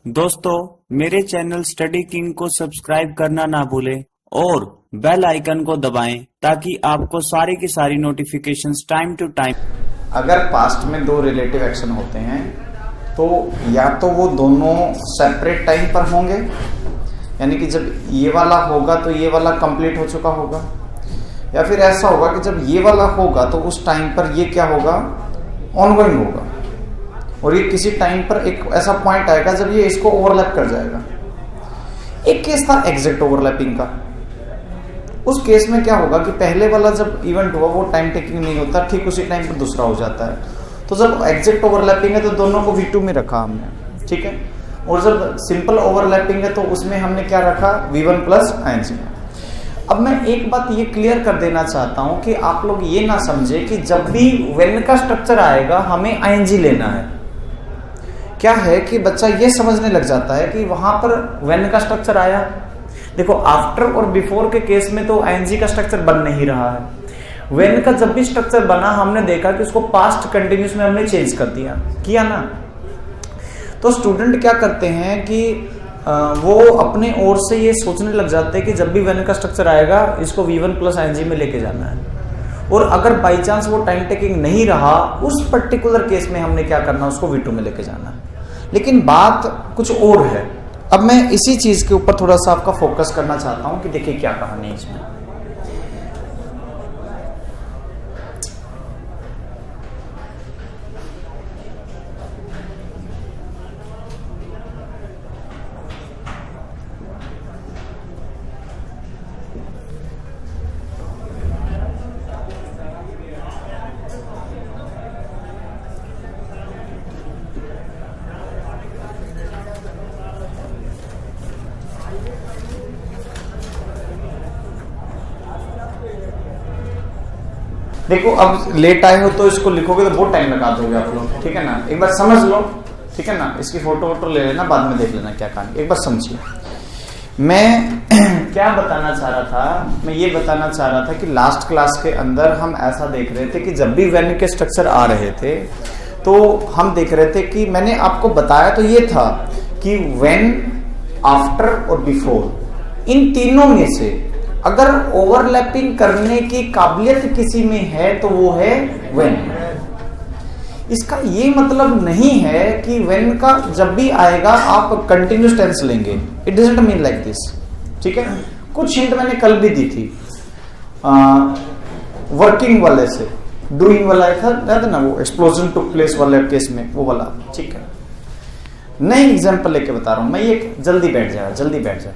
दोस्तों, मेरे channel study king को सब्सक्राइब करना ना भूलें और बेल आइकन को दबाएं ताकि आपको सारी की सारी नोटिफिकेशंस टाइम टू टाइम। अगर पास्ट में दो रिलेटिव एक्शन होते हैं तो या तो वो दोनों सेपरेट टाइम पर होंगे, यानी कि जब ये वाला होगा तो ये वाला कंप्लीट हो चुका होगा, या फिर ऐसा होगा कि जब ये वाला होगा तो उस टाइम पर ये क्या होगा, ऑनगोइंग होगा, और ये किसी टाइम पर एक ऐसा पॉइंट आएगा जब ये इसको ओवरलैप कर जाएगा। एक केस था एग्जैक्ट ओवरलैपिंग का। उस केस में क्या होगा कि पहले वाला जब इवेंट हुआ वो टाइम टेकिंग नहीं होता, ठीक उसी टाइम पर दूसरा हो जाता है। तो जब एग्जैक्ट ओवरलैपिंग है तो दोनों को V2 में रखा हमने, ठीक है। और जब सिंपल ओवरलैपिंग है तो उसमें हमने क्या रखा, V1 प्लस ing। अब मैं एक बात ये क्लियर कर देना चाहता हूं कि आप लोग ये ना समझे कि जब भी व्हेन का स्ट्रक्चर आएगा हमें ing लेना है। क्या है कि बच्चा ये समझने लग जाता है कि वहां पर व्हेन का स्ट्रक्चर आया, देखो आफ्टर और बिफोर के केस में तो ing का स्ट्रक्चर बन नहीं रहा है। व्हेन का जब भी स्ट्रक्चर बना हमने देखा कि उसको पास्ट कंटिन्यूस में हमने चेंज कर दिया, किया ना। तो स्टूडेंट क्या करते हैं कि वो अपने ओर से ये सोचने लग जाते हैं कि जब भी व्हेन का स्ट्रक्चर आएगा इसको V1 प्लस ing में लेके जाना है, और अगर बाई चांस वो टाइम टेकिंग नहीं रहा उस पर्टिकुलर केस में हमने क्या करना, उसको V2 में लेके जाना है। लेकिन बात कुछ और है। अब मैं इसी चीज के ऊपर थोड़ा सा आपका फोकस करना चाहता हूं कि देखिए क्या कहानी है इसमें। देखो अब लेट आए हो तो इसको लिखोगे तो बहुत टाइम लगा दोगे आप लोग, ठीक है ना। एक बार समझ लो, ठीक है ना। इसकी फोटो वोटो ले लेना, बाद में देख लेना क्या कहानी। एक बार समझिए मैं क्या बताना चाह रहा था। मैं ये बताना चाह रहा था कि लास्ट क्लास के अंदर हम ऐसा देख रहे थे कि जब भी व्हेन के स्ट्रक्चर आ रहे थे तो हम देख रहे थे कि मैंने आपको बताया तो ये था कि व्हेन, आफ्टर और बिफोर, इन तीनों में से अगर ओवरलैपिंग करने की काबिलियत किसी में है तो वो है व्हेन। इसका ये मतलब नहीं है कि व्हेन का जब भी आएगा आप कंटिन्यूस टेंस लेंगे, it doesn't mean like this, ठीक है। कुछ हिंट मैंने कल भी दी थी वर्किंग वाले से, डूइंग वाला था ना, वो एक्सप्लोजन टुक प्लेस वाले केस में वो वाला, ठीक है। नई एग्जांपल लेके बता रहा हूं मैं, ये जल्दी बैठ जाए, जल्दी बैठ जाए,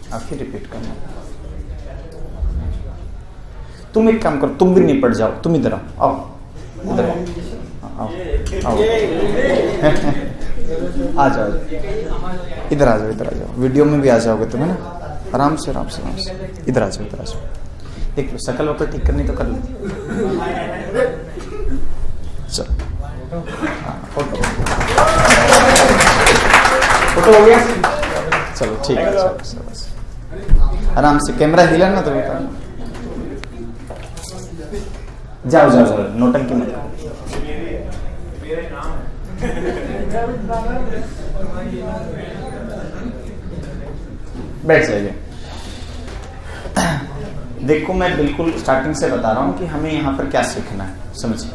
आप फिर रिपीट करना। तुम एक काम करो, तुम भी निपट जाओ, तुम इधर आओ, इधर आओ, आ जाओ, इधर आ जाओ, इधर आ जाओ। वीडियो में भी आ जाओगे तुम, है ना। आराम से आराम से आराम से इधर आ जाओ, इधर आ जाओ। देख लो शकल वकल ठीक करनी तो कर लो। चलो फोटो फोटो हो गया, चलो ठीक है। चलो आराम से, कैमरा हिला ना तो बता। जाओ जाओ जाओ, नोटंकी मत करो। बैठ जाइए। देखो मैं बिल्कुल स्टार्टिंग से बता रहा हूं कि हमें यहां पर क्या सीखना है, समझिए।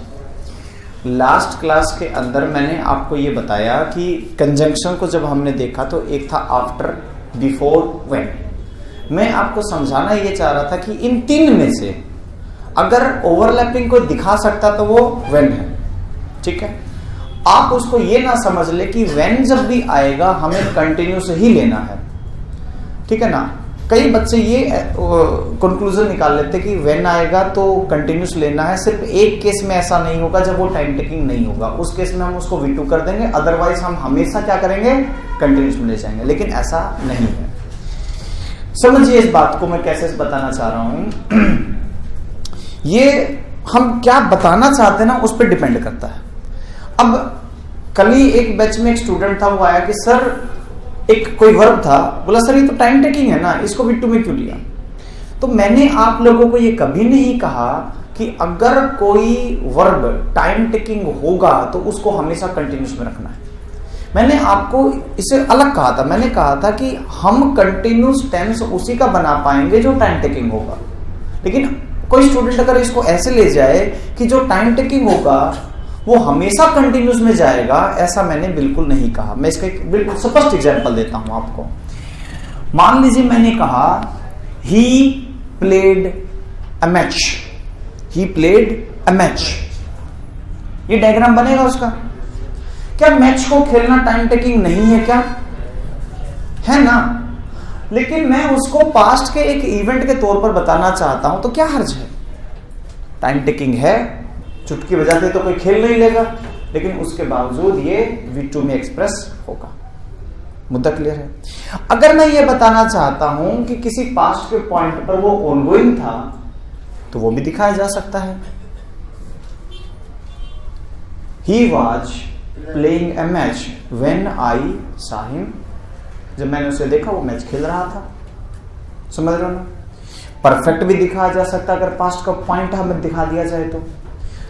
लास्ट क्लास के अंदर मैंने आपको ये बताया कि कंजंक्शन को जब हमने देखा तो एक था आफ्टर, बिफोर, व्हेन। मैं आपको समझाना ये चाह रहा था कि इन तीन में से अगर ओवरलैपिंग को दिखा सकता तो वो व्हेन है, ठीक है। आप उसको ये ना समझ ले कि व्हेन जब भी आएगा हमें कंटिन्यूस ही लेना है, ठीक है ना। कई बच्चे ये कंक्लूजन निकाल लेते कि व्हेन आएगा तो कंटिन्यूस लेना है। सिर्फ एक केस में ऐसा नहीं होगा जब वो टाइम टेकिंग नहीं होगा, उस केस में हम उसको V2 कर देंगे, अदरवाइज हम हमेशा क्या करेंगे, कंटिन्यूस में ले जाएंगे। लेकिन ऐसा नहीं है। समझिए इस बात को मैं कैसे बताना चाह रहा हूं। ये हम क्या बताना चाहते हैं ना उस पर डिपेंड करता है। अब कल ही एक बैच में एक स्टूडेंट था, वो आया कि सर एक कोई वर्ब था, बोला सर ये तो टाइम टेकिंग है ना, इसको V2 में क्यों लिया। तो मैंने आप लोगों को ये कभी नहीं कहा कि अगर कोई वर्ब टाइम टेकिंग होगा तो उसको हमेशा कंटिन्यूस में रखना है। मैंने आपको इसे अलग कहा था, मैंने कहा था कि हम कंटिन्यूस टेंस उसी का बना पाएंगे जो टाइम टेकिंग होगा। लेकिन कोई स्टूडेंट अगर इसको ऐसे ले जाए कि जो टाइम टेकिंग होगा वो हमेशा कंटिन्यूस में जाएगा, ऐसा मैंने बिल्कुल नहीं कहा। मैं इसका एक बिल्कुल स्पष्ट एग्जांपल देता हूं आपको। मान लीजिए मैंने कहा he played a match, he played a match, ये डायग्राम बनेगा उसका। क्या मैच को खेलना टाइम टेकिंग नहीं है क्या? है ना। लेकिन मैं उसको पास्ट के एक इवेंट के तौर पर बताना चाहता हूं तो क्या हर्ज है? टाइम टेकिंग है, चुटकी बजाते तो कोई खेल नहीं लेगा, लेकिन उसके बावजूद ये V2 में एक्सप्रेस होगा। मुद्दा क्लियर है? अगर मैं ये बताना चाहता हूं कि किसी पास्ट के पॉइंट पर वो ऑनगोइंग था तो वो भी दिखाया जा सकता है। He was playing a match when I saw him, जब मैंने उसे देखा वो मैच खेल रहा था। समझ रहे हो ना? परफेक्ट भी दिखाया जा सकता है अगर पास्ट का पॉइंट हमें दिखा दिया जाए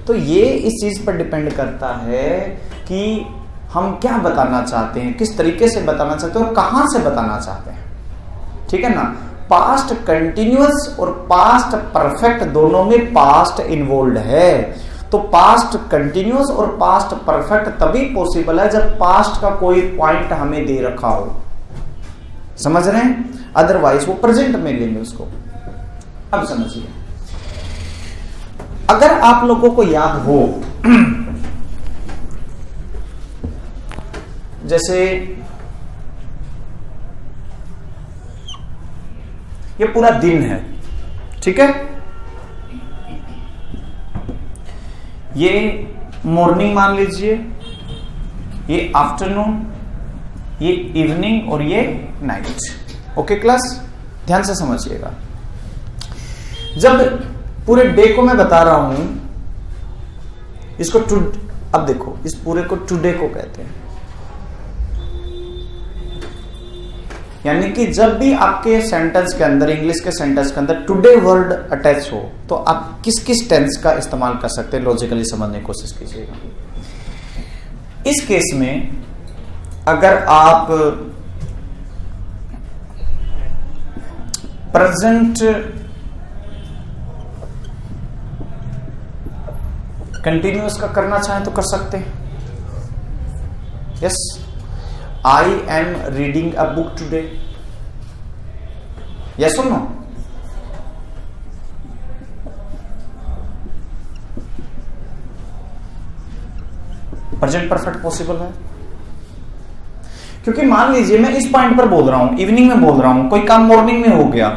तो ये इस चीज पर डिपेंड करता है कि हम क्या बताना चाहते हैं, किस तरीके से बताना चाहते हैं और कहां से बताना चाहते हैं। ठीक है ना। पास्ट कंटिन्यूअस और पास्ट परफेक्ट दोनों में पास्ट इन्वॉल्व है, तो पास्ट कंटिन्यूअस और पास्ट परफेक्ट तभी पॉसिबल है जब पास्ट का कोई पॉइंट हमें दे रखा हो। समझ रहे हैं? अदरवाइज वो प्रेजेंट में लेंगे उसको। अब समझिए, अगर आप लोगों को याद हो जैसे ये पूरा दिन है, ठीक है, ये मॉर्निंग मान लीजिए, ये आफ्टरनून, ये इवनिंग और ये नाइट। ओके क्लास, ध्यान से समझिएगा। जब पूरे डे को मैं बता रहा हूं, इसको अब देखो, इस पूरे को टुडे को कहते हैं। यानी कि जब भी आपके सेंटेंस के अंदर, इंग्लिश के सेंटेंस के अंदर टुडे वर्ड अटैच हो तो आप किस किस टेंस का इस्तेमाल कर सकते हैं, लॉजिकली समझने की कोशिश कीजिएगा। इस केस में अगर आप प्रेजेंट कंटिन्यूअस का करना चाहें तो कर सकते हैं। Yes, I am reading a book today. Yes और नो? प्रेजेंट परफेक्ट पॉसिबल है, क्योंकि मान लीजिए मैं इस पॉइंट पर बोल रहा हूं, इवनिंग में बोल रहा हूं, कोई काम मॉर्निंग में हो गया,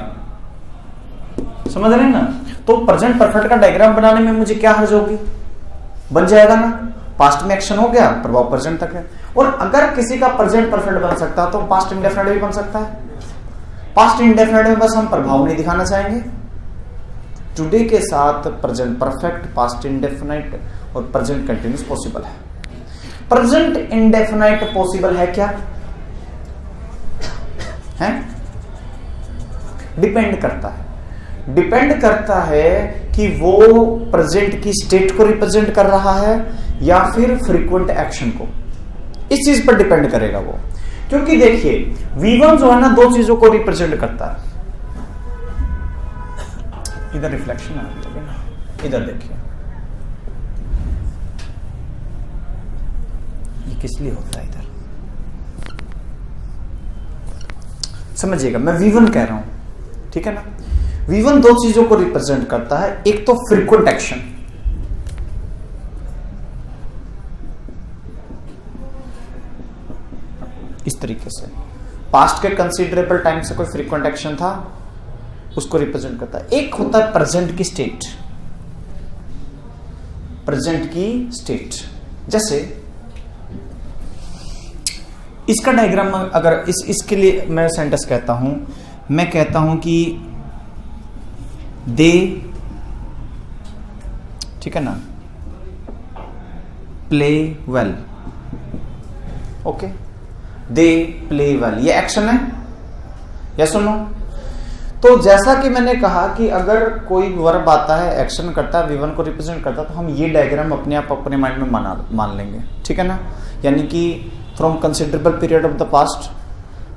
समझ रहे हैं ना, तो प्रेजेंट परफेक्ट का डायग्राम बनाने में मुझे क्या हर्ज होगी? बन जाएगा ना। पास्ट में एक्शन हो गया, प्रभाव प्रेजेंट तक है। और अगर किसी का प्रेजेंट परफेक्ट बन सकता है तो पास्ट इंडेफिनिट भी बन सकता है। पास्ट इंडेफिनिट में बस हम प्रभाव नहीं दिखाना चाहेंगे। टुडे के साथ प्रेजेंट परफेक्ट, पास्ट इंडेफिनिट और प्रेजेंट कंटिन्यूअस पॉसिबल है। प्रेजेंट इंडेफिनिट पॉसिबल है क्या? है? डिपेंड करता है। डिपेंड करता है कि वो प्रेजेंट की स्टेट को रिप्रेजेंट कर रहा है या फिर फ्रीक्वेंट एक्शन को। इस चीज पर डिपेंड करेगा वो, क्योंकि देखिए V1 जो है ना, दो चीजों को रिप्रेजेंट करता है। इधर रिफ्लेक्शन है ना, इधर देखिए, ये किस लिए होता है? इधर समझिएगा, मैं V1 कह रहा हूं, ठीक है ना। V1 दो चीजों को रिप्रेजेंट करता है, एक तो फ्रीक्वेंट एक्शन, इस तरीके से पास्ट के कंसीडरेबल टाइम से कोई फ्रीक्वेंट एक्शन था उसको रिप्रेजेंट करता है। एक होता है प्रेजेंट की स्टेट, प्रेजेंट की स्टेट। जैसे इसका डायग्राम अगर इसके लिए मैं सेंटेंस कहता हूं, मैं कहता हूं कि दे, ठीक है ना, play well. Okay, they play well, ये एक्शन है, यस और नो? तो जैसा कि मैंने कहा कि अगर कोई वर्ब आता है, एक्शन करता है, V1 को रिप्रेजेंट करता है, तो हम ये डायग्राम अपने आप अपने माइंड में मान लेंगे, ठीक है ना। यानी कि from considerable period of the past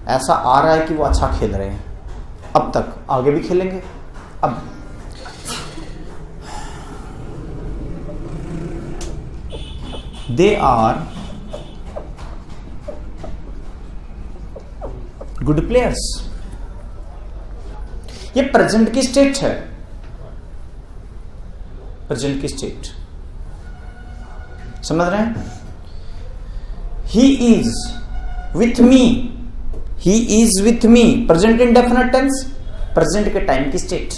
ऐसा आ रहा है कि वो अच्छा खेल रहे हैं, अब तक, आगे भी खेलेंगे। अब दे आर गुड प्लेयर्स, ये प्रेजेंट की स्टेट है, प्रेजेंट की स्टेट, समझ रहे हैं। He is with me, he is with me, present indefinite tense, present के टाइम की स्टेट।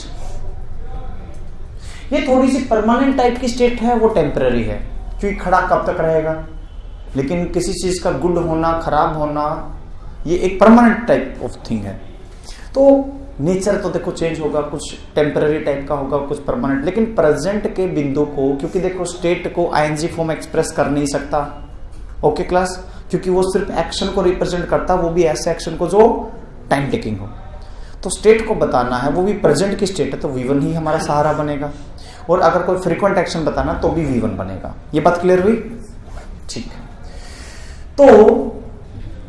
ये थोड़ी सी परमानेंट टाइप की स्टेट है, वो टेम्पररी है, क्योंकि खड़ा कब तक रहेगा। लेकिन किसी चीज का गुड होना, खराब होना, ये एक परमानेंट टाइप ऑफ थिंग है। तो नेचर तो देखो चेंज होगा, कुछ टेम्पररी टाइप का होगा, कुछ परमानेंट। लेकिन प्रेजेंट के बिंदु को, क्योंकि देखो स्टेट को आईएनजी फॉर्म एक्सप्रेस कर नहीं सकता, ओके क्लास, क्योंकि वो सिर्फ एक्शन को रिप्रेजेंट करता, वो भी ऐसे एक्शन को जो टाइम टेकिंग हो। तो स्टेट को बताना है, वो भी प्रेजेंट की स्टेट है, तो V1 ही हमारा सहारा बनेगा। और अगर कोई फ्रीक्वेंट एक्शन बताना तो भी V1 बनेगा। ये बात क्लियर हुई? ठीक है। तो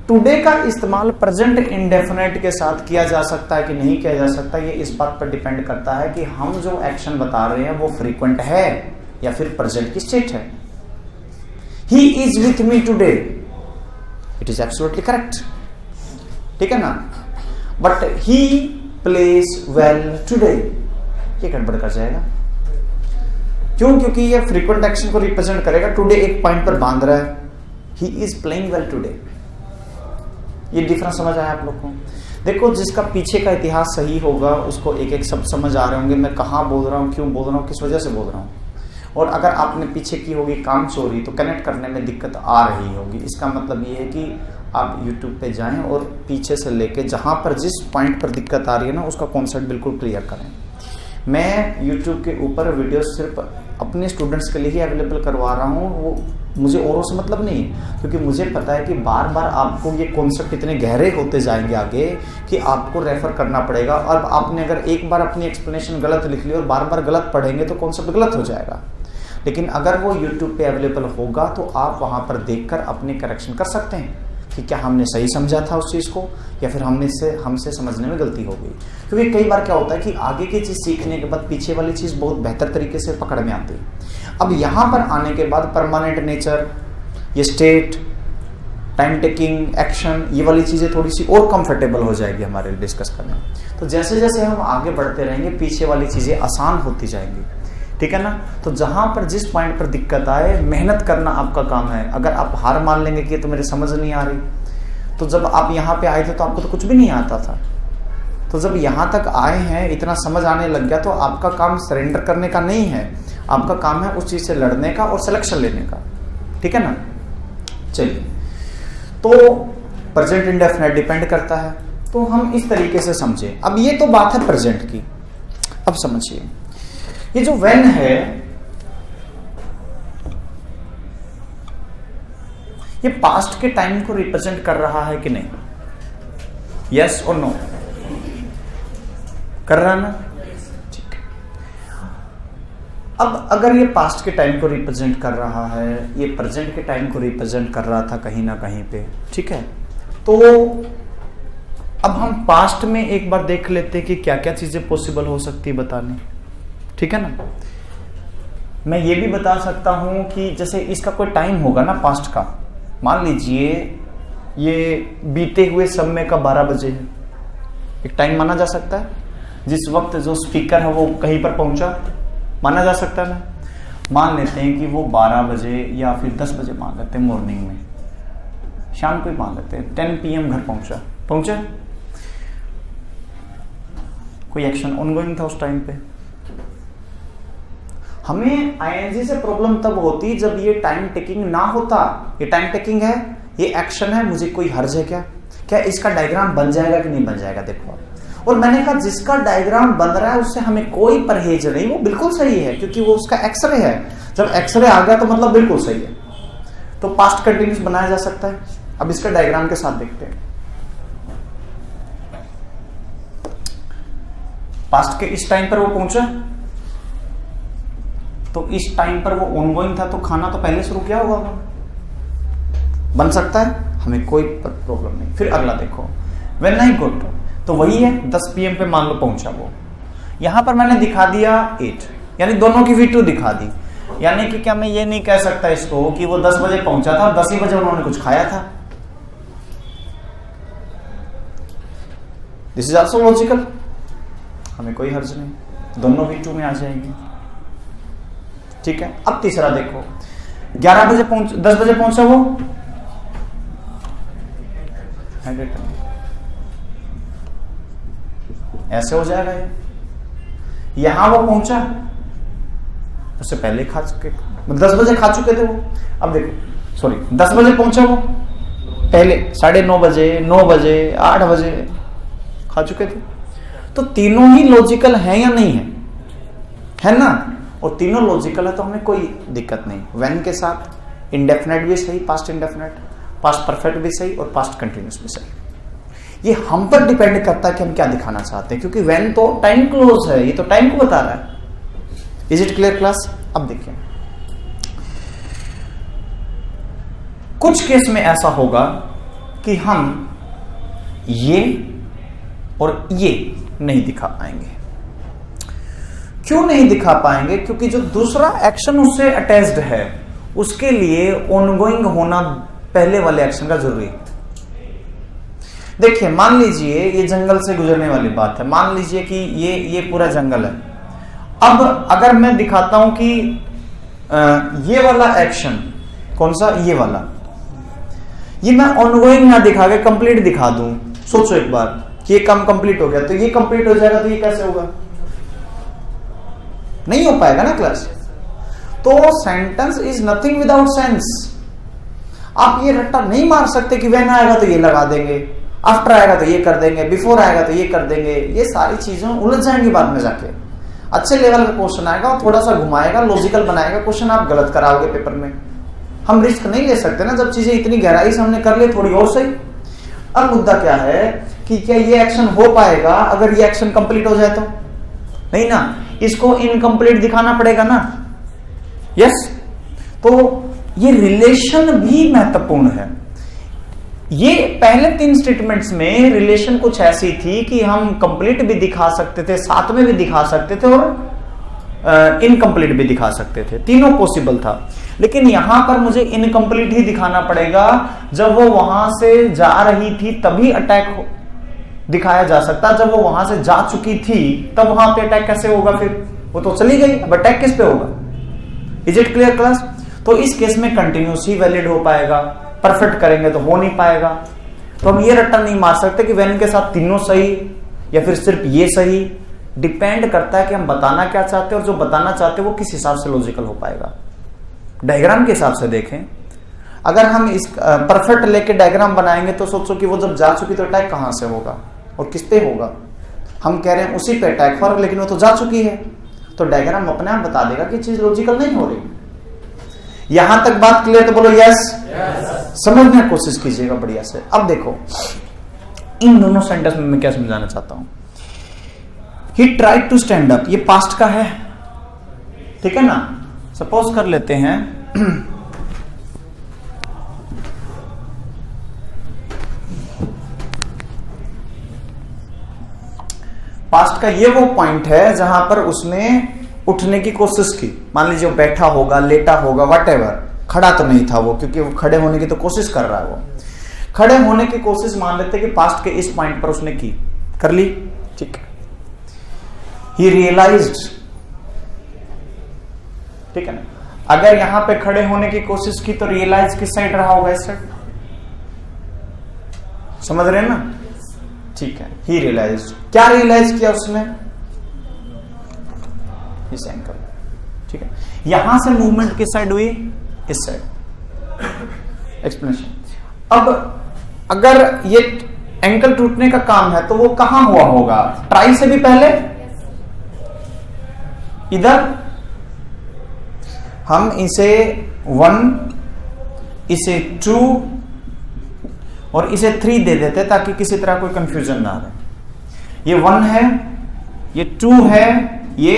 टुडे का इस्तेमाल प्रेजेंट इंडेफिनिट के साथ किया जा सकता है कि नहीं किया जा सकता, ये इस बात पर डिपेंड करता है कि हम जो एक्शन बता रहे हैं वो फ्रीक्वेंट है या फिर प्रेजेंट की स्टेट है। ही is with me today, it is absolutely correct, ठीक है ना। But he place well today, ये गड़बड़ कर जाएगा। क्यों? क्योंकि ये फ्रीक्वेंट एक्शन को रिप्रेजेंट करेगा, टुडे एक पॉइंट पर बांध रहा है, he is playing well today. ये डिफरेंस समझ आया आप लोग को? देखो, जिसका पीछे का इतिहास सही होगा उसको एक एक शब्द समझ आ रहे होंगे, मैं कहाँ बोल रहा हूँ, क्यों बोल रहा हूँ, किस वजह से बोल रहा हूँ। और अगर आपने पीछे की होगी काम चोरी, तो कनेक्ट करने में दिक्कत आ रही होगी। इसका मतलब ये है कि आप YouTube पे जाएं और पीछे से लेके जहाँ पर जिस पॉइंट पर दिक्कत आ रही है ना, उसका कॉन्सेप्ट बिल्कुल क्लियर करें। मैं YouTube के ऊपर वीडियो सिर्फ अपने स्टूडेंट्स के लिए ही अवेलेबल करवा रहा हूँ, वो मुझे औरों से मतलब नहीं है, क्योंकि मुझे पता है कि बार बार आपको ये कॉन्सेप्ट इतने गहरे होते जाएंगे आगे कि आपको रेफर करना पड़ेगा। और आपने अगर एक बार अपनी एक्सप्लेनेशन गलत लिख ली और बार बार गलत पढ़ेंगे तो कॉन्सेप्ट गलत हो जाएगा। लेकिन अगर वो YouTube पे अवेलेबल होगा तो आप वहाँ पर देखकर अपने करेक्शन कर सकते हैं कि क्या हमने सही समझा था उस चीज़ को या फिर हमसे समझने में गलती हो गई। क्योंकि कई बार क्या होता है कि आगे की चीज़ सीखने के बाद पीछे वाली चीज़ बहुत बेहतर तरीके से पकड़ में आती है। अब यहाँ पर आने के बाद परमानेंट नेचर, ये स्टेट, टाइम टेकिंग, एक्शन, ये वाली चीज़ें थोड़ी सी और कंफर्टेबल हो जाएगी हमारे लिए डिस्कस करने। तो जैसे जैसे हम आगे बढ़ते रहेंगे पीछे वाली चीज़ें आसान होती जाएंगी, ठीक है ना। तो जहां पर जिस पॉइंट पर दिक्कत आए, मेहनत करना आपका काम है। अगर आप हार मान लेंगे कि तो मेरे समझ नहीं आ रही, तो जब आप यहाँ पे आए थे तो आपको तो कुछ भी नहीं आता था। तो जब यहाँ तक आए हैं, इतना समझ आने लग गया, तो आपका काम सरेंडर करने का नहीं है, आपका काम है उस चीज से लड़ने का और सिलेक्शन लेने का, ठीक है ना। चलिए, तो प्रेजेंट इंडेफिनिट डिपेंड करता है, तो हम इस तरीके से समझे। अब ये तो बात है प्रेजेंट की। अब समझिए, ये जो व्हेन है, ये पास्ट के टाइम को रिप्रेजेंट कर रहा है कि नहीं? यस और नो? कर रहा ना? ठीक। अब अगर ये पास्ट के टाइम को रिप्रेजेंट कर रहा है, ये प्रेजेंट के टाइम को रिप्रेजेंट कर रहा था कहीं ना कहीं पे, ठीक है, तो अब हम पास्ट में एक बार देख लेते कि क्या क्या चीजें पॉसिबल हो सकती है बताने, ठीक है ना। मैं ये भी बता सकता हूं कि जैसे इसका कोई टाइम होगा ना पास्ट का, मान लीजिए ये बीते हुए समय का 12 बजे है, एक टाइम माना जा सकता है। जिस वक्त जो स्पीकर है वो कहीं पर पहुंचा, माना जा सकता है ना। मान लेते हैं कि वो 12 बजे या फिर 10 बजे मान लेते हैं, मॉर्निंग में, शाम को ही मान लेते हैं, 10 PM घर पहुंचा, कोई एक्शन ऑनगोइंग था उस टाइम पे। हमें आईएनजी से प्रॉब्लम तब होती जब ये टाइम टेकिंग ना होता। ये टाइम टेकिंग है, ये एक्शन है, मुझे कोई हर्ज है क्या इसका डायग्राम बन जाएगा कि नहीं बन जाएगा? देखो, और मैंने कहा जिसका डायग्राम बन रहा है उससे हमें कोई परहेज नहीं, वो बिल्कुल सही है, क्योंकि वो उसका एक्सरे है। जब एक्सरे आ गया तो मतलब बिल्कुल सही है। तो पास्ट कंटिन्यूस बनाया जा सकता है। अब इसका डायग्राम के साथ देखते हैं। पास्ट के इस टाइम पर वो पहुंचा, तो इस टाइम पर वो ऑनगोइंग था, तो खाना तो पहले शुरू किया होगा, बन सकता है, हमें कोई प्रॉब्लम नहीं। फिर अगला देखो, व्हेन आई गोट, तो वही है 10 PM पे मान लो पहुंचा वो, यहां पर मैंने दिखा दिया 8, यानी दोनों की V2 दिखा दी। यानी कि क्या मैं ये नहीं कह सकता इसको कि वो 10 बजे पहुंचा था और 10 ही बजे उन्होंने कुछ खाया था। दिस इज ऑल्सो लॉजिकल, हमें कोई हर्ज नहीं, दोनों V2 में आ जाएंगे। ठीक है, अब तीसरा देखो, 11 बजे 10 बजे पहुंचा वो, ऐसे हो जाएगा ये। यहां वो पहुंचा, उससे पहले खा चुके, 10 बजे खा चुके थे वो। अब देखो, सॉरी 10 बजे पहुंचा वो, पहले 9:30 बजे, 9 बजे, 8 बजे खा चुके थे। तो तीनों ही लॉजिकल है या नहीं है ना? और तीनों लॉजिकल है तो हमें कोई दिक्कत नहीं। व्हेन के साथ इंडेफिनेट भी सही, पास्ट इंडेफिनेट, पास्ट परफेक्ट भी सही और पास्ट कंटिन्यूस भी सही। ये हम पर डिपेंड करता है कि हम क्या दिखाना चाहते हैं, क्योंकि व्हेन तो टाइम क्लोज है, ये तो टाइम को बता रहा है। Is it clear class? अब देखिए, कुछ केस में ऐसा होगा कि हम ये और ये नहीं दिखा पाएंगे। क्यों नहीं दिखा पाएंगे? क्योंकि जो दूसरा एक्शन उससे अटैच्ड है उसके लिए ऑनगोइंग होना पहले वाले एक्शन का जरूरी है। देखिए, मान लीजिए ये जंगल से गुजरने वाली बात है, मान लीजिए कि ये पूरा जंगल है। अब अगर मैं दिखाता हूं कि ये वाला एक्शन, कौन सा? ये वाला, ये मैं ऑनगोइंग ना दिखा के कंप्लीट दिखा दूं, सोचो एक बार कि ये काम कंप्लीट हो गया, तो ये कंप्लीट हो जाएगा, तो ये कैसे होगा? नहीं हो पाएगा ना क्लास। तो sentence is nothing without sense. आप ये रट्टा नहीं मार सकते कि व्हेन आएगा तो ये लगा देंगे, आफ्टर आएगा तो ये कर देंगे, बिफोर आएगा तो ये कर देंगे। ये सारी चीजें उलझ जाएंगी बाद में जाके। अच्छे लेवल का क्वेश्चन आएगा और थोड़ा सा घुमाएगा, लॉजिकल बनाएगा क्वेश्चन, आप गलत कराओगे पेपर में। हम रिस्क नहीं ले सकते ना, जब चीजें इतनी गहराई से हमने कर ली थोड़ी और सही। अब मुद्दा क्या है कि क्या ये एक्शन हो पाएगा अगर ये एक्शन कंप्लीट हो जाए तो? नहीं ना, इसको इनकम्प्लीट दिखाना पड़ेगा ना। यस, तो ये रिलेशन भी महत्वपूर्ण है। ये पहले 3 स्टेटमेंट्स में रिलेशन कुछ ऐसी थी कि हम कंप्लीट भी दिखा सकते थे, साथ में भी दिखा सकते थे और इनकम्प्लीट भी दिखा सकते थे, तीनों पॉसिबल था। लेकिन यहां पर मुझे इनकम्प्लीट ही दिखाना पड़ेगा। जब वो वहां से जा रही थी तभी अटैक दिखाया जा सकता, जब वो वहां से जा चुकी थी तब वहां पे अटैक कैसे होगा? फिर वो तो चली गई, अब अटैक किस पे होगा? Is it clear class? तो इस केस में कंटिन्यूस ही वैलिड हो पाएगा, परफेक्ट करेंगे तो हो नहीं पाएगा। तो हम ये रट्टा नहीं मार सकते कि व्हेन के साथ तीनों सही या फिर सिर्फ ये सही। डिपेंड करता है कि हम बताना क्या चाहते हैं और जो बताना चाहते हैं वो किस हिसाब से लॉजिकल हो पाएगा। डायग्राम के हिसाब से देखें, अगर हम इस परफेक्ट लेके डायग्राम बनाएंगे तो सोचो कि वो जब जा चुकी तो अटैक कहां से होगा और किस पे होगा? हम कह रहे हैं उसी पे अटैक फर्क, लेकिन वो तो जा चुकी है, तो डायग्राम अपने आप बता देगा कि चीज लॉजिकल नहीं हो रही। यहां तक बात क्लियर? तो बोलो यस। समझने की कोशिश कीजिएगा बढ़िया से। अब देखो, इन दोनों सेंटेंस में मैं क्या समझाना चाहता हूं। He tried to stand up, ये पास्ट का है, ठीक है ना। सपोज कर लेते हैं पास्ट का ये वो पॉइंट है जहां पर उसने उठने की कोशिश की। मान लीजिए वो बैठा होगा, लेटा होगा, व्हाटएवर, खड़ा तो नहीं था वो, क्योंकि वो खड़े होने की तो कोशिश कर रहा है। वो खड़े होने की कोशिश मान लेते कि पास्ट के इस पॉइंट पर उसने की, कर ली, ठीक है। ही रियलाइज्ड, ठीक है ना। अगर यहां पे खड़े होने की कोशिश की तो रियलाइज किस साइड रहा होगा? इस साइड, समझ रहे हैं ना? ठीक है। ही रियलाइज्ड, क्या रियलाइज किया उसने? इस एंगल, ठीक है। यहां से मूवमेंट किस साइड हुई? इस साइड। एक्सप्लेनेशन। अब अगर ये एंकल टूटने का काम है तो वो कहां हुआ होगा? ट्राई से भी पहले, इधर। हम इसे 1, इसे 2 और इसे 3 दे देते ताकि किसी तरह कोई कंफ्यूजन ना रहे। ये 1 है, ये 2 है, ये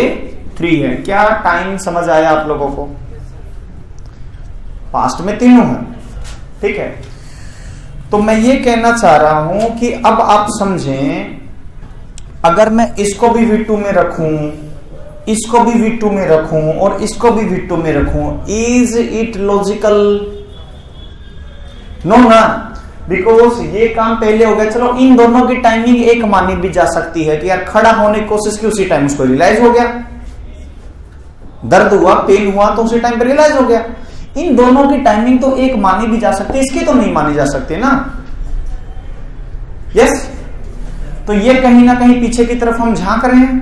3 है। क्या टाइम समझ आया आप लोगों को? पास्ट में तीनों है, ठीक है। तो मैं ये कहना चाह रहा हूं कि अब आप समझें, अगर मैं इसको भी V2 में रखूं, इसको भी V2 में रखूं और इसको भी V2 में रखूं, इज इट लॉजिकल? नो ना, बिकॉज ये काम पहले हो गया। चलो इन दोनों की टाइमिंग एक मानी भी जा सकती है कि यार खड़ा होने की कोशिश की, उसी टाइम उसको रियलाइज हो गया, दर्द हुआ, पेन हुआ तो उसी टाइम पे रियलाइज हो गया। इन दोनों की टाइमिंग तो एक मानी भी जा सकती है, इसकी तो नहीं मानी जा सकती ना। यस, तो ये कहीं ना कहीं पीछे की तरफ हम झांक रहे हैं,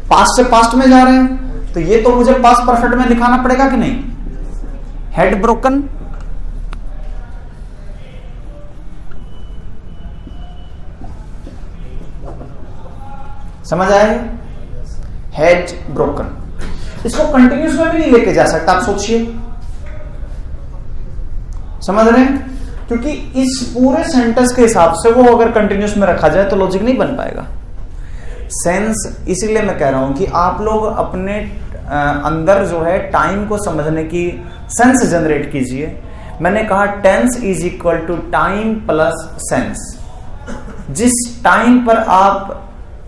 पास्ट से पास्ट में जा रहे हैं, तो ये तो मुझे पास्ट परफेक्ट में लिखाना पड़ेगा कि नहीं? हेड ब्रोकन, समझ आए? हेड ब्रोकन, इसको कंटिन्यूस में भी नहीं लेके जा सकता, आप सोचिए, समझ रहे हैं? क्योंकि इस पूरे सेंटेंस के हिसाब से वो अगर कंटिन्यूस में रखा जाए तो लॉजिक नहीं बन पाएगा। सेंस, इसीलिए मैं कह रहा हूं कि आप लोग अपने अंदर जो है टाइम को समझने की सेंस जनरेट कीजिए। मैंने कहा tense is equal to time plus sense. जिस टाइम पर आप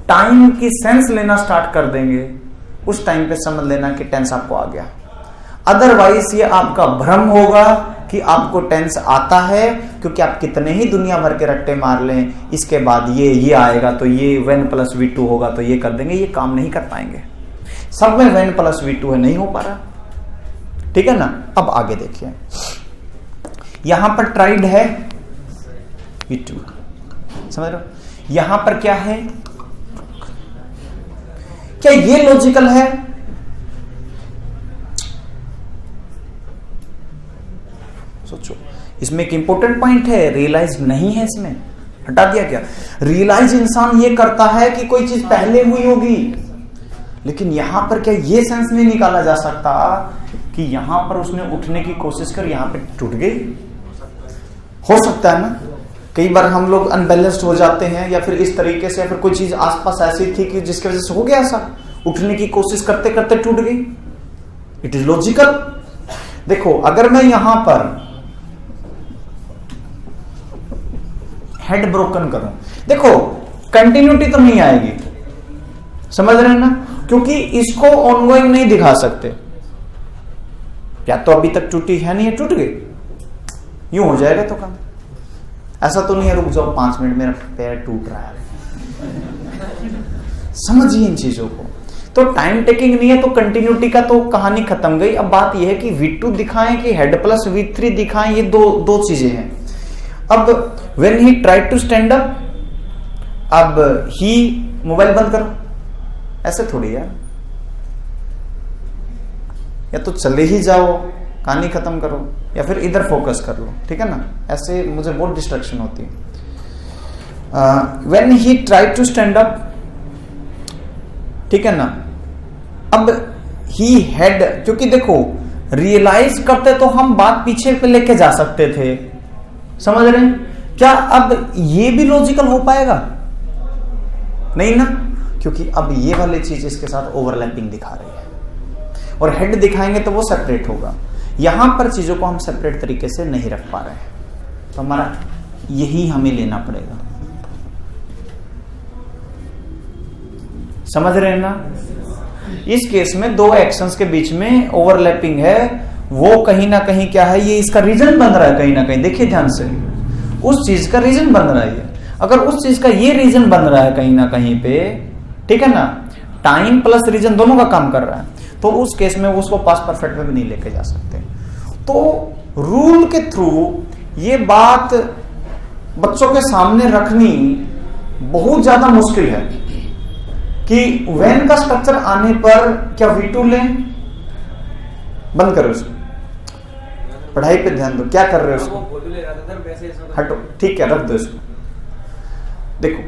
टाइम की सेंस लेना स्टार्ट कर देंगे, उस टाइम पे समझ लेना कि टेंस आपको आ गया। अदरवाइज ये आपका भ्रम होगा कि आपको टेंस आता है, क्योंकि आप कितने ही दुनिया भर के रट्टे मार लें, इसके बाद ये आएगा तो ये when प्लस V2 होगा तो ये कर देंगे, ये काम नहीं कर पाएंगे। सब में when प्लस V2 है, नहीं हो पा रहा, ठीक है ना। अब आगे देखिए, यहां पर ट्राइड है V2, समझ रहे हो? यहां पर क्या है? क्या ये लॉजिकल है? सोचो, इसमें एक इंपॉर्टेंट पॉइंट है, रियलाइज नहीं है, इसमें हटा दिया क्या? रियलाइज इंसान ये करता है कि कोई चीज पहले हुई होगी, लेकिन यहां पर क्या ये सेंस नहीं निकाला जा सकता कि यहां पर उसने उठने की कोशिश कर, यहां पे टूट गई? हो सकता है ना, कई बार हम लोग अनबैलेंस्ड हो जाते हैं, या फिर इस तरीके से, या फिर कोई चीज आसपास ऐसी थी कि जिसकी वजह से हो गया ऐसा, उठने की कोशिश करते करते टूट गई। It is logical. देखो, अगर मैं यहां पर हेड ब्रोकन करूं, देखो कंटिन्यूटी तो नहीं आएगी, समझ रहे हैं ना, क्योंकि इसको ऑनगोइंग नहीं दिखा सकते। या तो अभी तक टूटी है नहीं है, टूट गई, यूं हो जाएगा तो काम। ऐसा तो नहीं है रुक जाओ 5 मिनट मेरा पैर टूट रहा है, समझिए इन चीजों को। तो टाइम टेकिंग नहीं है तो कंटिन्यूटी का तो कहानी खत्म गई। अब बात यह है कि V2 दिखाएं कि हेड प्लस V3 दिखाएं, ये दो चीजें हैं। अब when he tried to stand up, अब ही मोबाइल बंद करो, ऐसे थोड़ी यार, या तो चले ही जाओ, कहानी खत्म करो, या फिर इधर फोकस कर लो, ठीक है ना। ऐसे मुझे बहुत डिस्ट्रैक्शन होती है। When he tried to stand up, ठीक है ना। अब ही हैड, क्योंकि देखो रियलाइज करते तो हम बात पीछे पे लेके जा सकते थे, समझ रहे हैं क्या? अब ये भी लॉजिकल हो पाएगा नहीं ना, क्योंकि अब ये वाली चीज इसके साथ ओवरलैपिंग दिखा रही है, और हेड दिखाएंगे तो वो सेपरेट होगा। यहां पर चीजों को हम सेपरेट तरीके से नहीं रख पा रहे हैं, तो हमारा यही हमें लेना पड़ेगा, समझ रहे हैं ना। इस केस में दो एक्शंस के बीच में ओवरलैपिंग है, वो कहीं ना कहीं क्या है, ये इसका रीजन बन रहा है कहीं ना कहीं, देखिए ध्यान से, उस चीज का रीजन बन रहा है। अगर उस चीज का ये रीजन बन रहा है कहीं ना कहीं पे, ठीक है ना, टाइम प्लस रीजन दोनों का काम कर रहा है, तो उस केस में उसको पास्ट परफेक्ट में भी नहीं लेके जा सकते। तो रूल के थ्रू ये बात बच्चों के सामने रखनी बहुत ज्यादा मुश्किल है कि व्हेन का स्ट्रक्चर आने पर क्या V2 लें। बंद करो उसको, पढ़ाई पे ध्यान दो, क्या कर रहे हो उसको, हटो, ठीक है, रख दो इसको। देखो,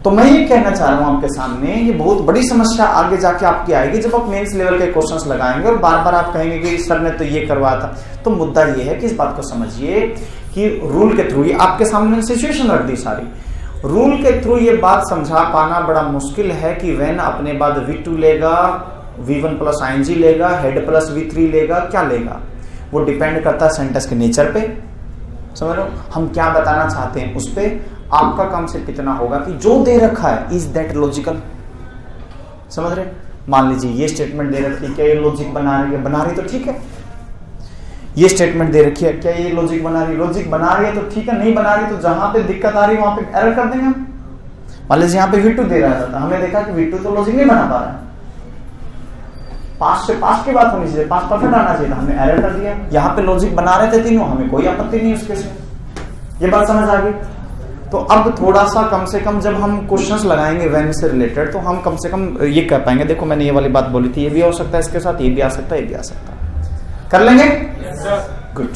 तो मैं ये कहना चाह रहा हूं आपके सामने, ये बहुत बड़ी समस्या आगे जाके आपकी आएगी जब आप मेंस लेवल के क्वेश्चंस लगाएंगे और बार बार आप कहेंगे कि सर ने तो ये करवाया था। तो मुद्दा ये है कि इस बात को समझिए कि रूल के थ्रू, ये आपके सामने सिचुएशन रख दी सारी, रूल के थ्रू ये बात समझा पाना बड़ा मुश्किल है कि व्हेन अपने बाद V2 लेगा, V1 प्लस ING लेगा, हेड प्लस V3 लेगा, क्या लेगा, वो डिपेंड करता है सेंटेंस के नेचर पे, समझ रहे हो, हम क्या बताना चाहते हैं उस पे, आपका कॉन्सेप्ट कितना होगा कि जो दे रखा है इज दैट लॉजिकल, समझ रहे। मान लीजिए ये स्टेटमेंट दे रखी है, क्या ये लॉजिक बना रही है, बना रही तो ठीक है। ये स्टेटमेंट दे रखी है, क्या ये लॉजिक बना रही है, लॉजिक बना रही है तो ठीक है, नहीं बना रही तो जहां पे दिक्कत आ रही है वहां पे एरर कर देंगे हम। मान लीजिए यहाँ पे V2 दे रहा था, हमने देखा कि V2 तो लॉजिक नहीं बना पा रहा है, पास्ट से पास्ट की बात होनी चाहिए, पास्ट परफेक्ट आना चाहिए था, हमने एरर कर दिया। यहाँ पे लॉजिक बना रहे थे तीनों, हमें कोई आपत्ति नहीं उसके से, ये बात समझ आ गई। तो अब थोड़ा सा कम से कम जब हम क्वेश्चंस लगाएंगे व्हेन से रिलेटेड, तो हम कम से कम ये कह पाएंगे, देखो मैंने ये वाली बात बोली थी, ये भी हो सकता है इसके साथ, ये भी आ सकता है, ये भी आ सकता है, कर लेंगे। गुड।